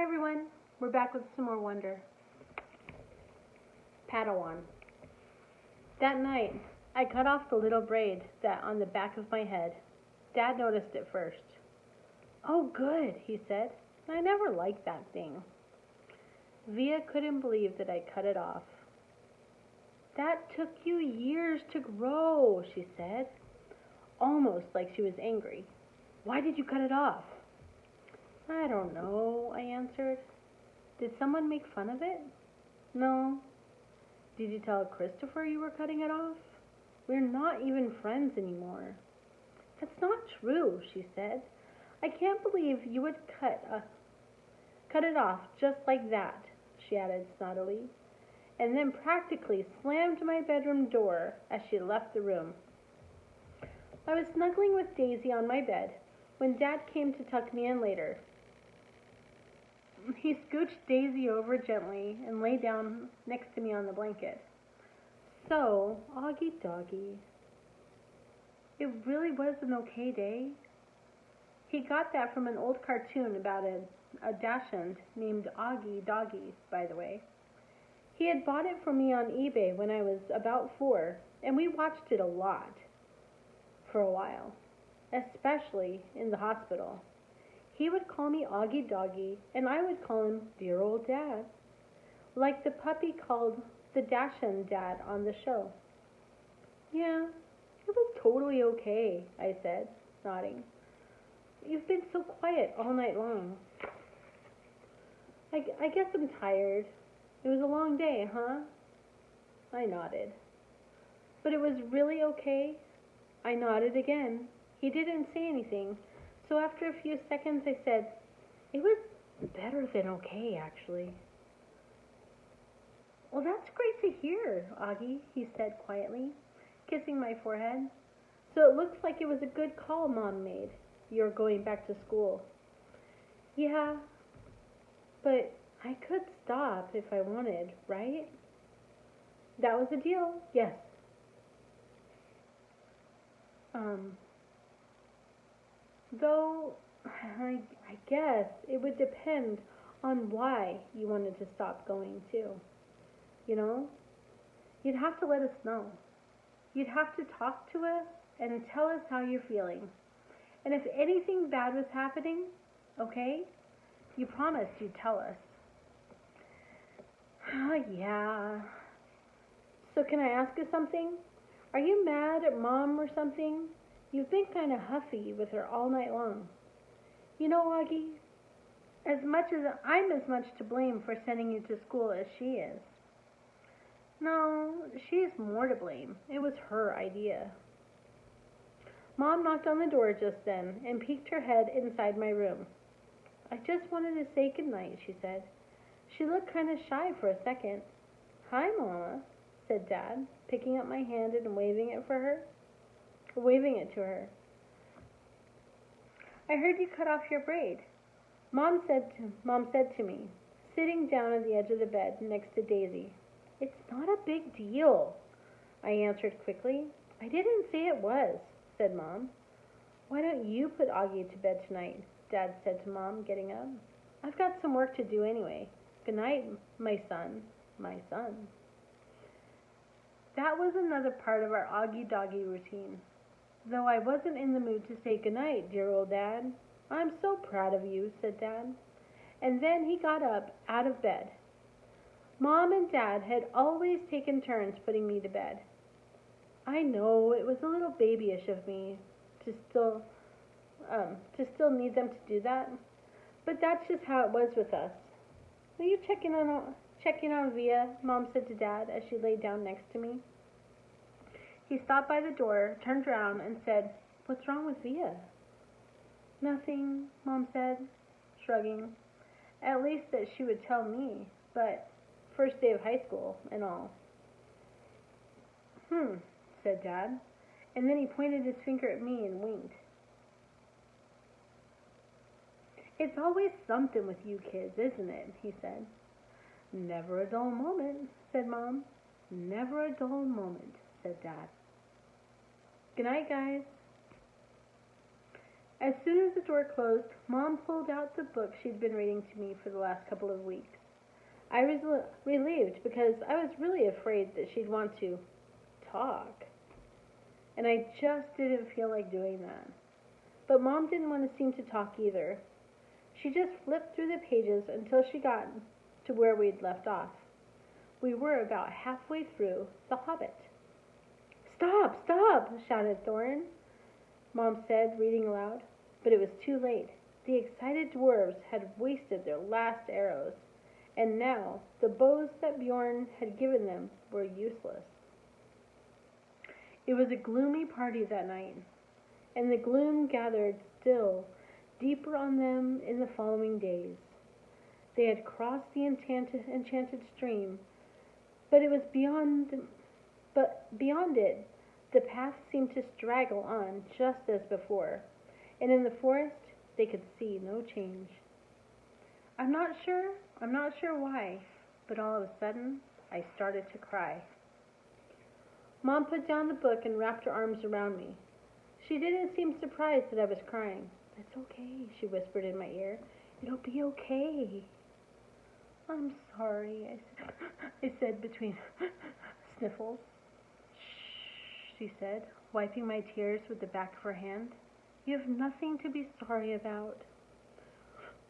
Hi everyone, we're back with some more Wonder. Padawan. That night, I cut off the little braid that on the back of my head. Dad noticed it first. Oh good, he said. I never liked that thing. Via couldn't believe that I cut it off. That took you years to grow, she said, almost like she was angry. Why did you cut it off? I don't know, I answered. Did someone make fun of it? No. Did you tell Christopher you were cutting it off? We're not even friends anymore. That's not true, she said. I can't believe you would cut it off just like that, she added snottily, and then practically slammed my bedroom door as she left the room. I was snuggling with Daisy on my bed when Dad came to tuck me in later. He scooched Daisy over gently and lay down next to me on the blanket. So, Augie Doggie, it really was an okay day? He got that from an old cartoon about a dachshund named Augie Doggie, by the way. He had bought it for me on eBay when I was about 4, and we watched it a lot for a while, especially in the hospital. He would call me Augie Doggie, and I would call him Dear Old Dad, like the puppy called the Dachshund Dad on the show. Yeah, it was totally okay, I said, nodding. You've been so quiet all night long. I guess I'm tired. It was a long day, huh? I nodded. But it was really okay? I nodded again. He didn't say anything, so after a few seconds I said, it was better than okay, actually. Well, that's great to hear, Augie, he said quietly, kissing my forehead. So it looks like it was a good call Mom made. You're going back to school. Yeah, but I could stop if I wanted, right? That was the deal, yes. Though, I guess it would depend on why you wanted to stop going too. You know? You'd have to let us know. You'd have to talk to us and tell us how you're feeling. And if anything bad was happening, okay? You promised you'd tell us. Yeah. So can I ask you something? Are you mad at Mom or something? You've been kind of huffy with her all night long. You know, Augie, I'm as much to blame for sending you to school as she is. No, she's more to blame. It was her idea. Mom knocked on the door just then and peeked her head inside my room. I just wanted to say goodnight, she said. She looked kind of shy for a second. Hi, Mama, said Dad, picking up my hand and waving it to her. I heard you cut off your braid. Mom said to me, sitting down at the edge of the bed next to Daisy. It's not a big deal, I answered quickly. I didn't say it was, said Mom. Why don't you put Augie to bed tonight? Dad said to Mom, getting up. I've got some work to do anyway. Good night, my son. My son. That was another part of our Augie Doggie routine. Though I wasn't in the mood to say goodnight, dear old Dad. I'm so proud of you, said Dad. And then he got up out of bed. Mom and Dad had always taken turns putting me to bed. I know it was a little babyish of me to still need them to do that, but that's just how it was with us. Will you check in on Via? Mom said to Dad as she lay down next to me. He stopped by the door, turned around, and said, What's wrong with Via? Nothing, Mom said, shrugging. At least that she would tell me, but first day of high school and all. Said Dad, and then he pointed his finger at me and winked. It's always something with you kids, isn't it? He said. Never a dull moment, said Mom. Never a dull moment, said Dad. Good night, guys. As soon as the door closed, Mom pulled out the book she'd been reading to me for the last couple of weeks. I was relieved because I was really afraid that she'd want to talk. And I just didn't feel like doing that. But Mom didn't want to seem to talk either. She just flipped through the pages until she got to where we'd left off. We were about halfway through The Hobbit. "Stop, stop!" shouted Thorin. Mom said, reading aloud. But it was too late. The excited dwarves had wasted their last arrows, and now the bows that Bjorn had given them were useless. It was a gloomy party that night, and the gloom gathered still deeper on them in the following days. They had crossed the enchanted stream, but beyond it, the path seemed to straggle on just as before, and in the forest they could see no change. I'm not sure why, but all of a sudden I started to cry. Mom put down the book and wrapped her arms around me. She didn't seem surprised that I was crying. "It's okay," she whispered in my ear. "It'll be okay." "I'm sorry," I said between sniffles. "Shh," she said, wiping my tears with the back of her hand. "You have nothing to be sorry about."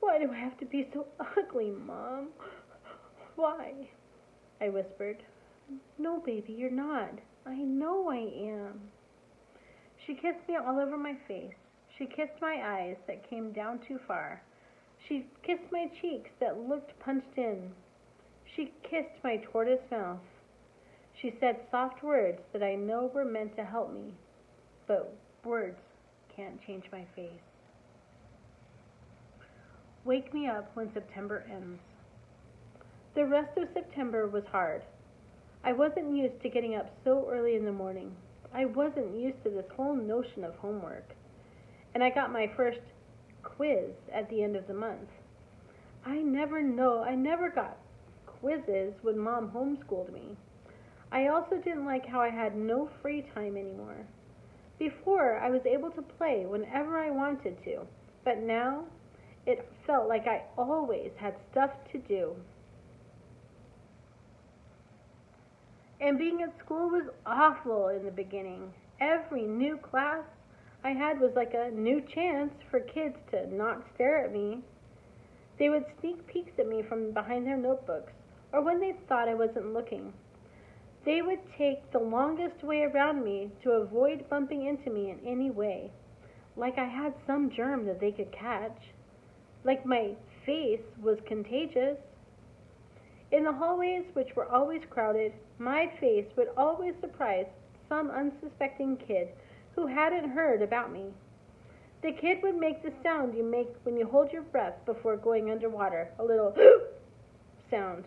"Why do I have to be so ugly, Mom? Why?" I whispered. "No, baby, you're not. I know I am." She kissed me all over my face. She kissed my eyes that came down too far. She kissed my cheeks that looked punched in. She kissed my tortoise mouth. She said soft words that I know were meant to help me, but words can't change my face. Wake me up when September ends. The rest of September was hard. I wasn't used to getting up so early in the morning. I wasn't used to this whole notion of homework. And I got my first quiz at the end of the month. I never got quizzes when Mom homeschooled me. I also didn't like how I had no free time anymore. Before, I was able to play whenever I wanted to, but now it felt like I always had stuff to do. And being at school was awful in the beginning. Every new class I had was like a new chance for kids to not stare at me. They would sneak peeks at me from behind their notebooks, or when they thought I wasn't looking. They would take the longest way around me to avoid bumping into me in any way, like I had some germ that they could catch, like my face was contagious. In the hallways, which were always crowded, my face would always surprise some unsuspecting kid who hadn't heard about me. The kid would make the sound you make when you hold your breath before going underwater, a little sound.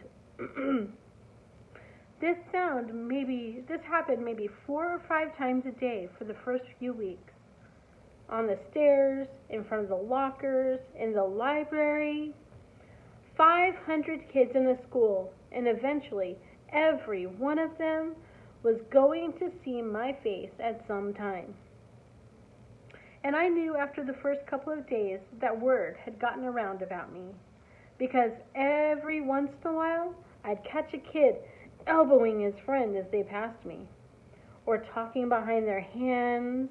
This happened maybe 4 or 5 times a day for the first few weeks. On the stairs, in front of the lockers, in the library. 500 kids in the school, and eventually every one of them was going to see my face at some time. And I knew after the first couple of days that word had gotten around about me, because every once in a while I'd catch a kid elbowing his friend as they passed me, or talking behind their hands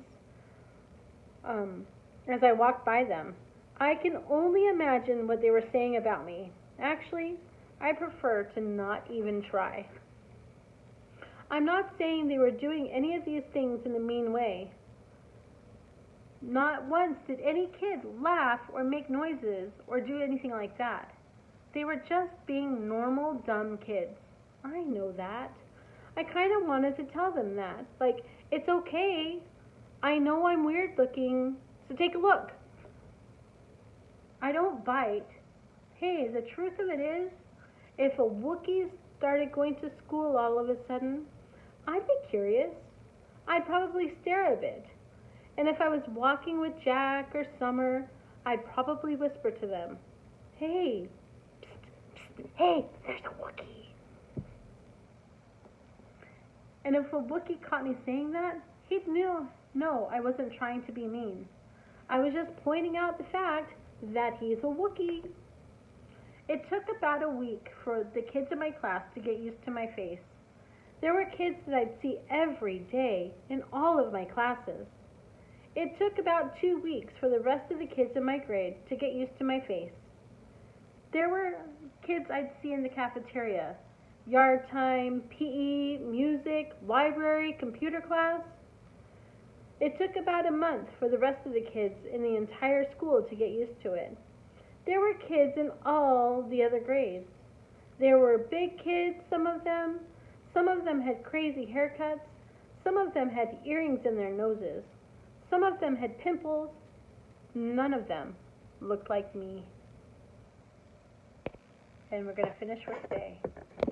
as I walked by them. I can only imagine what they were saying about me. Actually, I prefer to not even try. I'm not saying they were doing any of these things in a mean way. Not once did any kid laugh or make noises or do anything like that. They were just being normal, dumb kids. I know that. I kind of wanted to tell them that. Like, it's okay. I know I'm weird looking, so take a look. I don't bite. Hey, the truth of it is, if a Wookiee started going to school all of a sudden, I'd be curious. I'd probably stare a bit. And if I was walking with Jack or Summer, I'd probably whisper to them, "Hey, psst, psst, hey, there's a Wookiee." And if a Wookiee caught me saying that, he'd know I wasn't trying to be mean. I was just pointing out the fact that he's a Wookiee. It took about a week for the kids in my class to get used to my face. There were kids that I'd see every day in all of my classes. It took about 2 weeks for the rest of the kids in my grade to get used to my face. There were kids I'd see in the cafeteria, yard time, PE, music, library, computer class. It took about a month for the rest of the kids in the entire school to get used to it. There were kids in all the other grades. There were big kids, some of them. Some of them had crazy haircuts. Some of them had earrings in their noses. Some of them had pimples. None of them looked like me. And we're going to finish with day.